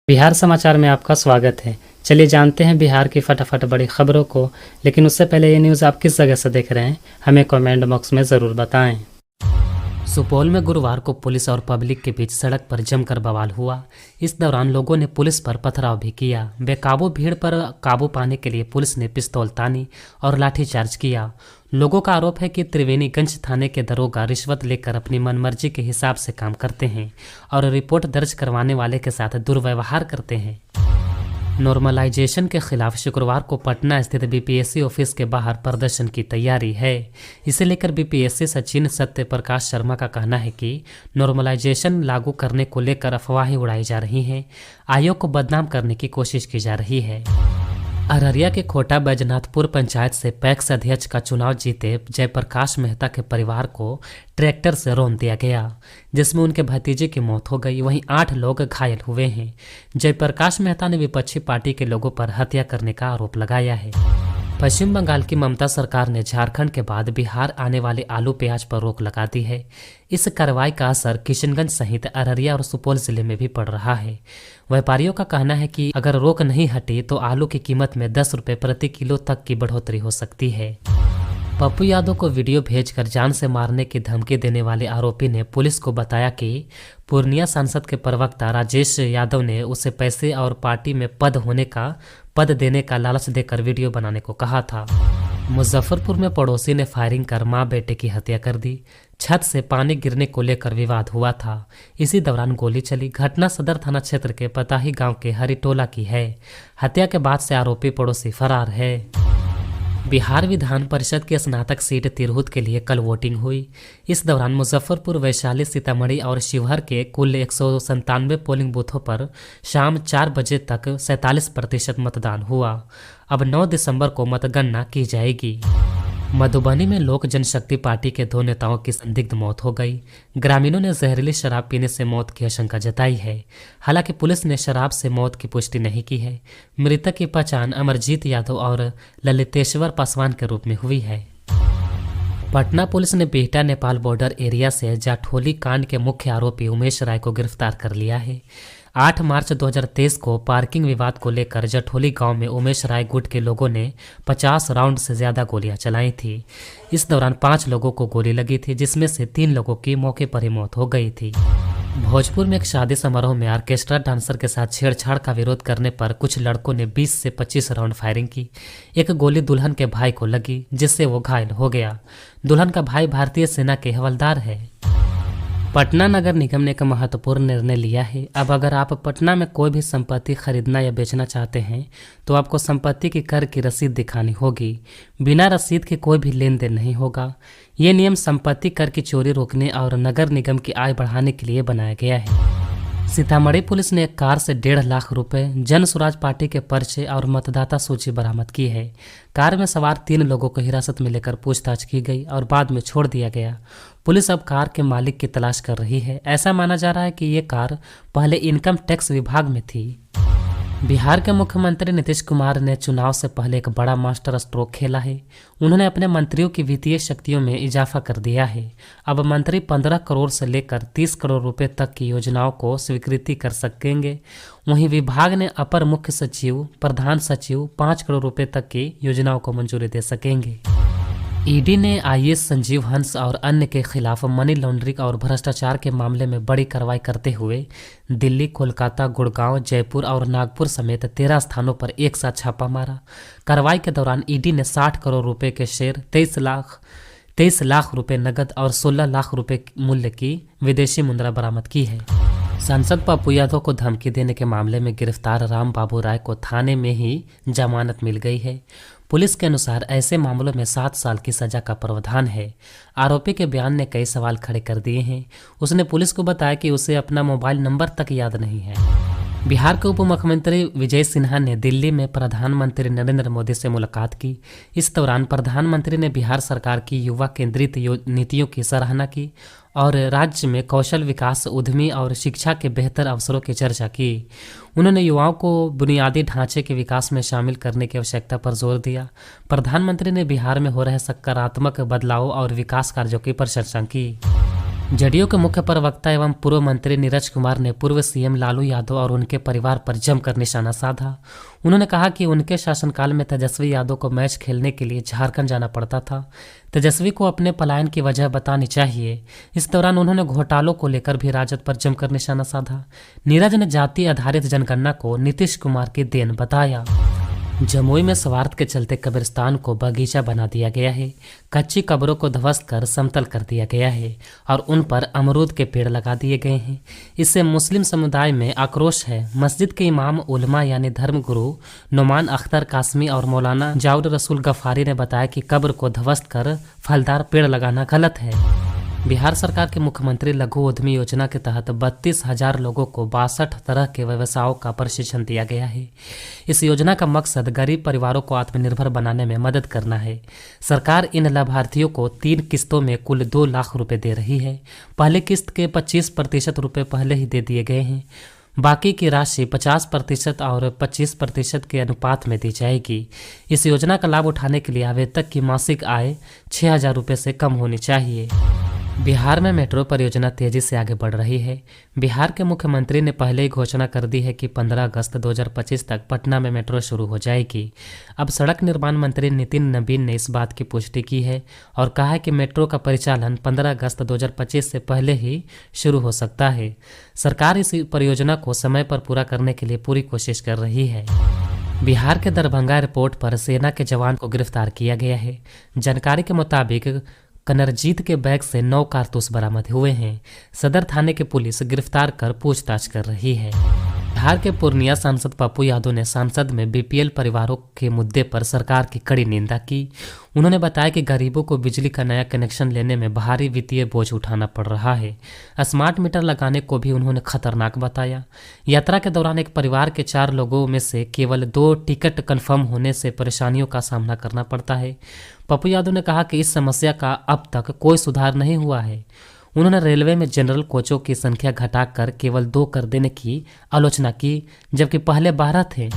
बिहार समाचार में आपका स्वागत है। चलिए जानते हैं बिहार की फटाफट बड़ी खबरों को। लेकिन उससे पहले ये न्यूज़ आप किस जगह से देख रहे हैं, हमें कमेंट बॉक्स में ज़रूर बताएं। सुपौल में गुरुवार को पुलिस और पब्लिक के बीच सड़क पर जमकर बवाल हुआ। इस दौरान लोगों ने पुलिस पर पथराव भी किया। बेकाबू भीड़ पर काबू पाने के लिए पुलिस ने पिस्तौल तानी और लाठीचार्ज किया। लोगों का आरोप है कि त्रिवेणीगंज थाने के दरोगा रिश्वत लेकर अपनी मनमर्जी के हिसाब से काम करते हैं और रिपोर्ट दर्ज करवाने वाले के साथ दुर्व्यवहार करते हैं। नॉर्मलाइजेशन के खिलाफ शुक्रवार को पटना स्थित बीपीएससी ऑफिस के बाहर प्रदर्शन की तैयारी है। इसे लेकर बीपीएससी सचिव सत्य प्रकाश शर्मा का कहना है कि नॉर्मलाइजेशन लागू करने को लेकर अफवाहें उड़ाई जा रही हैं। आयोग को बदनाम करने की कोशिश की जा रही है। अररिया के खोटा बैजनाथपुर पंचायत से पैक्स अध्यक्ष का चुनाव जीते जयप्रकाश मेहता के परिवार को ट्रैक्टर से रौंद दिया गया, जिसमें उनके भतीजे की मौत हो गई। वहीं 8 लोग घायल हुए हैं। जयप्रकाश मेहता ने विपक्षी पार्टी के लोगों पर हत्या करने का आरोप लगाया है। पश्चिम बंगाल की ममता सरकार ने झारखंड के बाद बिहार आने वाले आलू प्याज पर रोक लगा दी है। इस कार्रवाई का असर किशनगंज सहित अररिया और सुपौल जिले में भी पड़ रहा है। व्यापारियों का कहना है कि अगर रोक नहीं हटी तो आलू की कीमत में 10 रुपये प्रति किलो तक की बढ़ोतरी हो सकती है। पप्पू यादव को वीडियो भेजकर जान से मारने की धमकी देने वाले आरोपी ने पुलिस को बताया कि पूर्णिया सांसद के प्रवक्ता राजेश यादव ने उसे पैसे और पार्टी में पद देने का लालच देकर वीडियो बनाने को कहा था। मुजफ्फरपुर में पड़ोसी ने फायरिंग कर मां बेटे की हत्या कर दी। छत से पानी गिरने को लेकर विवाद हुआ था। इसी दौरान गोली चली। घटना सदर थाना क्षेत्र के पताही गांव के हरिटोला की है। हत्या के बाद से आरोपी पड़ोसी फरार है। बिहार विधान परिषद की स्नातक सीट तिरहुत के लिए कल वोटिंग हुई। इस दौरान मुजफ्फरपुर, वैशाली, सीतामढ़ी और शिवहर के कुल 197 पोलिंग बूथों पर शाम 4 बजे तक 47% मतदान हुआ। अब 9 दिसंबर को मतगणना की जाएगी। मधुबनी में लोक जनशक्ति पार्टी के 2 नेताओं की संदिग्ध मौत हो गई। ग्रामीणों ने जहरीली शराब पीने से मौत की आशंका जताई है। हालांकि पुलिस ने शराब से मौत की पुष्टि नहीं की है। मृतक की पहचान अमरजीत यादव और ललितेश्वर पासवान के रूप में हुई है। पटना पुलिस ने बिहटा नेपाल बॉर्डर एरिया से जाठोली कांड के मुख्य आरोपी उमेश राय को गिरफ्तार कर लिया है। 8 मार्च 2023 को पार्किंग विवाद को लेकर जठोली गांव में उमेश राय गुट के लोगों ने 50 राउंड से ज्यादा गोलियां चलाई थी। इस दौरान 5 लोगों को गोली लगी थी, जिसमें से 3 लोगों की मौके पर ही मौत हो गई थी। भोजपुर में एक शादी समारोह में ऑर्केस्ट्रा डांसर के साथ छेड़छाड़ का विरोध करने पर कुछ लड़कों ने 20 से 25 राउंड फायरिंग की। एक गोली दुल्हन के भाई को लगी, जिससे वो घायल हो गया। दुल्हन का भाई भारतीय सेना के हवलदार है। पटना नगर निगम ने एक महत्वपूर्ण निर्णय लिया है। अब अगर आप पटना में कोई भी संपत्ति खरीदना या बेचना चाहते हैं तो आपको संपत्ति की कर की रसीद दिखानी होगी। बिना रसीद के कोई भी लेन देन नहीं होगा। ये नियम संपत्ति कर की चोरी रोकने और नगर निगम की आय बढ़ाने के लिए बनाया गया है। सीतामढ़ी पुलिस ने एक कार से 1.5 लाख रुपए, जन स्वराज पार्टी के पर्चे और मतदाता सूची बरामद की है। कार में सवार 3 लोगों को हिरासत में लेकर पूछताछ की गई और बाद में छोड़ दिया गया। पुलिस अब कार के मालिक की तलाश कर रही है। ऐसा माना जा रहा है कि ये कार पहले इनकम टैक्स विभाग में थी। बिहार के मुख्यमंत्री नीतीश कुमार ने चुनाव से पहले एक बड़ा मास्टर स्ट्रोक खेला है। उन्होंने अपने मंत्रियों की वित्तीय शक्तियों में इजाफा कर दिया है। अब मंत्री 15 करोड़ से लेकर 30 करोड़ रुपए तक की योजनाओं को स्वीकृति कर सकेंगे। वहीं विभाग ने अपर मुख्य सचिव, प्रधान सचिव 5 करोड़ रुपए तक की योजनाओं को मंजूरी दे सकेंगे। ईडी ने आईएएस संजीव हंस और अन्य के खिलाफ मनी लॉन्ड्रिंग और भ्रष्टाचार के मामले में बड़ी कार्रवाई करते हुए दिल्ली, कोलकाता, गुड़गांव, जयपुर और नागपुर समेत 13 स्थानों पर एक साथ छापा मारा। कार्रवाई के दौरान ईडी ने 60 करोड़ रुपए के शेयर, 23 लाख रुपए नकद और 16 लाख रुपए मूल्य की विदेशी मुद्रा बरामद की है। सांसद पप्पू यादव को धमकी देने के मामले में गिरफ्तार राम बाबू राय को थाने में ही जमानत मिल गई है। पुलिस के अनुसार ऐसे मामलों में 7 साल की सजा का प्रावधान है। आरोपी के बयान ने कई सवाल खड़े कर दिए हैं। उसने पुलिस को बताया कि उसे अपना मोबाइल नंबर तक याद नहीं है। बिहार के उप मुख्यमंत्री विजय सिन्हा ने दिल्ली में प्रधानमंत्री नरेंद्र मोदी से मुलाकात की। इस दौरान प्रधानमंत्री ने बिहार सरकार की युवा केंद्रित नीतियों की सराहना की और राज्य में कौशल विकास, उद्यमी और शिक्षा के बेहतर अवसरों की चर्चा की। उन्होंने युवाओं को बुनियादी ढांचे के विकास में शामिल करने की आवश्यकता पर जोर दिया। प्रधानमंत्री ने बिहार में हो रहे सकारात्मक बदलाव और विकास कार्यों की प्रशंसा की। जदयू के मुख्य प्रवक्ता एवं पूर्व मंत्री नीरज कुमार ने पूर्व सीएम लालू यादव और उनके परिवार पर जमकर निशाना साधा। उन्होंने कहा कि उनके शासनकाल में तेजस्वी यादव को मैच खेलने के लिए झारखंड जाना पड़ता था। तेजस्वी को अपने पलायन की वजह बतानी चाहिए। इस दौरान उन्होंने घोटालों को लेकर भी राजद पर जमकर निशाना साधा। नीरज ने जाति आधारित जनगणना को नीतीश कुमार की देन बताया। जमुई में स्वार्थ के चलते कब्रिस्तान को बगीचा बना दिया गया है। कच्ची कब्रों को ध्वस्त कर समतल कर दिया गया है और उन पर अमरूद के पेड़ लगा दिए गए हैं। इससे मुस्लिम समुदाय में आक्रोश है। मस्जिद के इमाम उलमा यानी धर्मगुरु नुमान अख्तर कासमी और मौलाना जाउद रसूल गफारी ने बताया कि कब्र को ध्वस्त कर फलदार पेड़ लगाना गलत है। बिहार सरकार के मुख्यमंत्री लघु उद्यमी योजना के तहत 32,000 लोगों को 62 तरह के व्यवसायों का प्रशिक्षण दिया गया है। इस योजना का मकसद गरीब परिवारों को आत्मनिर्भर बनाने में मदद करना है। सरकार इन लाभार्थियों को 3 किस्तों में कुल 2 लाख रुपए दे रही है। पहले किस्त के 25% रुपए पहले ही दे दिए गए हैं। बाकी की राशि 50% और 25% के अनुपात में दी जाएगी। इस योजना का लाभ उठाने के लिए आवेदक की मासिक आय 6,000 रुपये से कम होनी चाहिए। बिहार में मेट्रो परियोजना तेजी से आगे बढ़ रही है। बिहार के मुख्यमंत्री ने पहले ही घोषणा कर दी है कि 15 अगस्त 2025 तक पटना में मेट्रो शुरू हो जाएगी। अब सड़क निर्माण मंत्री नितिन नवीन ने इस बात की पुष्टि की है और कहा है कि मेट्रो का परिचालन 15 अगस्त 2025 से पहले ही शुरू हो सकता है। सरकार इस परियोजना को समय पर पूरा करने के लिए पूरी कोशिश कर रही है। बिहार के दरभंगा एयरपोर्ट पर सेना के जवान को गिरफ्तार किया गया है। जानकारी के मुताबिक कनरजीत के बैग से 9 कारतूस बरामद हुए हैं। सदर थाने की पुलिस गिरफ्तार कर पूछताछ कर रही है। बिहार के पूर्णिया सांसद पप्पू यादव ने संसद में बीपीएल परिवारों के मुद्दे पर सरकार की कड़ी निंदा की। उन्होंने बताया कि गरीबों को बिजली का नया कनेक्शन लेने में भारी वित्तीय बोझ उठाना पड़ रहा है। स्मार्ट मीटर लगाने को भी उन्होंने खतरनाक बताया। यात्रा के दौरान एक परिवार के 4 लोगों में से केवल 2 टिकट कंफर्म होने से परेशानियों का सामना करना पड़ता है। पप्पू यादव ने कहा कि इस समस्या का अब तक कोई सुधार नहीं हुआ है। उन्होंने रेलवे में जनरल कोचों की संख्या घटाकर केवल 2 कर देने की आलोचना की, जबकि पहले 12 थे।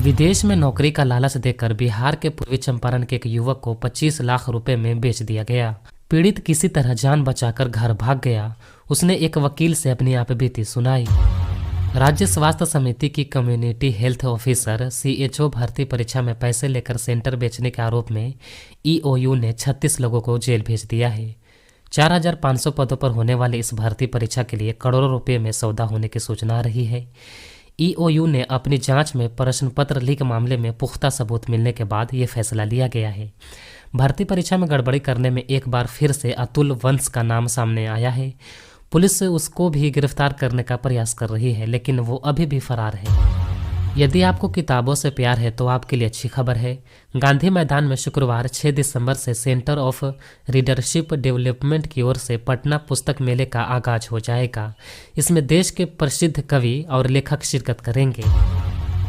विदेश में नौकरी का लालच देकर बिहार के पूर्वी चंपारण के एक युवक को 25 लाख रुपए में बेच दिया गया। पीड़ित किसी तरह जान बचाकर घर भाग गया। उसने एक वकील से अपनी आपबीती सुनाई। राज्य स्वास्थ्य समिति की कम्युनिटी हेल्थ ऑफिसर CHO भर्ती परीक्षा में पैसे लेकर सेंटर बेचने के आरोप में EOU ने 36 लोगों को जेल भेज दिया है। 4,500 पदों पर होने वाली इस भर्ती परीक्षा के लिए करोड़ों रुपए में सौदा होने की सूचना आ रही है। EOU ने अपनी जांच में प्रश्न पत्र लीक मामले में पुख्ता सबूत मिलने के बाद ये फैसला लिया गया है। भर्ती परीक्षा में गड़बड़ी करने में एक बार फिर से अतुल वंश का नाम सामने आया है। पुलिस उसको भी गिरफ्तार करने का प्रयास कर रही है, लेकिन वो अभी भी फरार है। यदि आपको किताबों से प्यार है तो आपके लिए अच्छी खबर है। गांधी मैदान में शुक्रवार 6 दिसंबर से सेंटर ऑफ रीडरशिप डेवलपमेंट की ओर से पटना पुस्तक मेले का आगाज हो जाएगा। इसमें देश के प्रसिद्ध कवि और लेखक शिरकत करेंगे।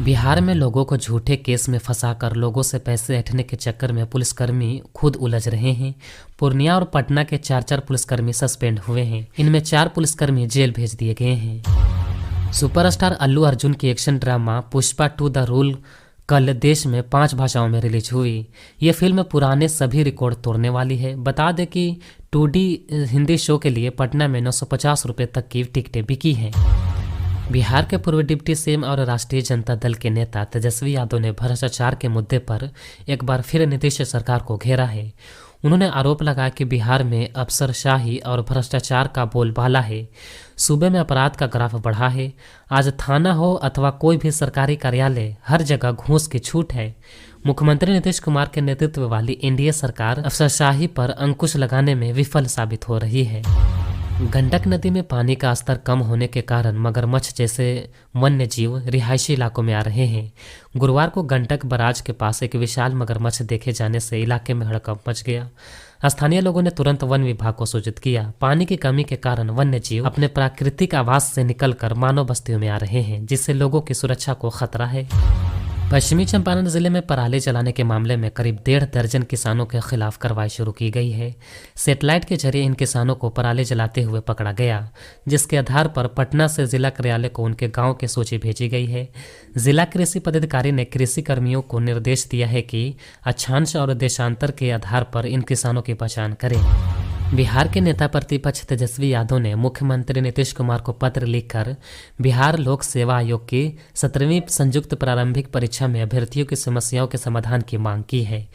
बिहार में लोगों को झूठे केस में फंसाकर लोगों से पैसे ऐंठने के चक्कर में पुलिसकर्मी खुद उलझ रहे हैं। पूर्णिया और पटना के 4 पुलिसकर्मी सस्पेंड हुए हैं। इनमें 4 पुलिसकर्मी जेल भेज दिए गए हैं। सुपरस्टार अल्लू अर्जुन की action drama Pushpa 2 the rule कल देश में 5 भाषाओं में रिलीज हुई। ये फिल्म पुराने सभी रिकॉर्ड तोड़ने वाली है। बता दें कि 2D हिंदी शो के लिए पटना में 950 रुपये तक की टिकटें बिकी हैं। बिहार के पूर्व डिप्टी सीएम और राष्ट्रीय जनता दल के नेता तेजस्वी यादव ने भ्रष्टाचार के मुद्दे पर एक बार फिर नीतीश सरकार को घेरा है। उन्होंने आरोप लगाया कि बिहार में अफसरशाही और भ्रष्टाचार का बोलबाला है। सूबे में अपराध का ग्राफ बढ़ा है। आज थाना हो अथवा कोई भी सरकारी कार्यालय, हर जगह घूस की छूट है। मुख्यमंत्री नीतीश कुमार के नेतृत्व वाली एनडीए सरकार अफसरशाही पर अंकुश लगाने में विफल साबित हो रही है। गंडक नदी में पानी का स्तर कम होने के कारण मगरमच्छ जैसे वन्य जीव रिहायशी इलाकों में आ रहे हैं। गुरुवार को गंडक बराज के पास एक विशाल मगरमच्छ देखे जाने से इलाके में हड़कंप मच गया। स्थानीय लोगों ने तुरंत वन विभाग को सूचित किया। पानी की कमी के कारण वन्य जीव अपने प्राकृतिक आवास से निकलकर मानव बस्तियों में आ रहे हैं, जिससे लोगों की सुरक्षा को खतरा है। पश्चिमी चंपारण जिले में पराली जलाने के मामले में करीब 1.5 दर्जन किसानों के खिलाफ कार्रवाई शुरू की गई है। सैटेलाइट के जरिए इन किसानों को पराली जलाते हुए पकड़ा गया, जिसके आधार पर पटना से जिला कार्यालय को उनके गांव की सूची भेजी गई है। जिला कृषि पदाधिकारी ने कृषि कर्मियों को निर्देश दिया है कि अक्षांश और देशांतर के आधार पर इन किसानों की पहचान करें। बिहार के नेता प्रतिपक्ष तेजस्वी यादव ने मुख्यमंत्री नीतीश कुमार को पत्र लिखकर बिहार लोक सेवा आयोग की 17वीं संयुक्त प्रारंभिक परीक्षा में अभ्यर्थियों की समस्याओं के समाधान की मांग की है।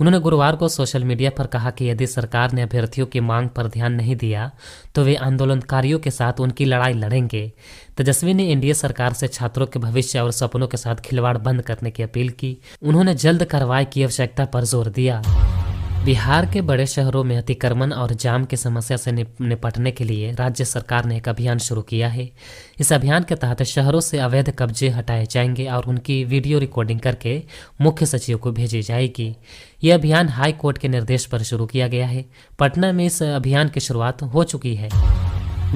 उन्होंने गुरुवार को सोशल मीडिया पर कहा कि यदि सरकार ने अभ्यर्थियों की मांग पर ध्यान नहीं दिया तो वे आंदोलनकारियों के साथ उनकी लड़ाई लड़ेंगे। तेजस्वी ने एनडीए सरकार से छात्रों के भविष्य और सपनों के साथ खिलवाड़ बंद करने की अपील की। उन्होंने जल्द कार्रवाई की आवश्यकता पर जोर दिया। बिहार के बड़े शहरों में अतिक्रमण और जाम की समस्या से निपटने के लिए राज्य सरकार ने एक अभियान शुरू किया है। इस अभियान के तहत शहरों से अवैध कब्जे हटाए जाएंगे और उनकी वीडियो रिकॉर्डिंग करके मुख्य सचिव को भेजी जाएगी। यह अभियान हाई कोर्ट के निर्देश पर शुरू किया गया है। पटना में इस अभियान की शुरुआत हो चुकी है।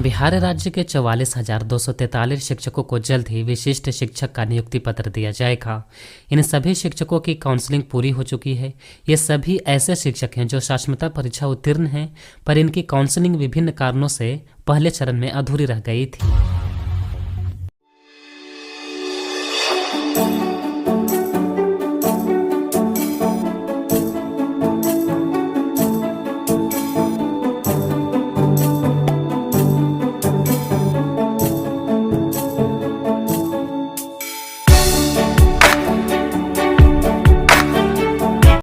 बिहार राज्य के 44,243 शिक्षकों को जल्द ही विशिष्ट शिक्षक का नियुक्ति पत्र दिया जाएगा। इन सभी शिक्षकों की काउंसलिंग पूरी हो चुकी है। ये सभी ऐसे शिक्षक हैं जो शाश्वता परीक्षा उत्तीर्ण हैं, पर इनकी काउंसलिंग विभिन्न कारणों से पहले चरण में अधूरी रह गई थी।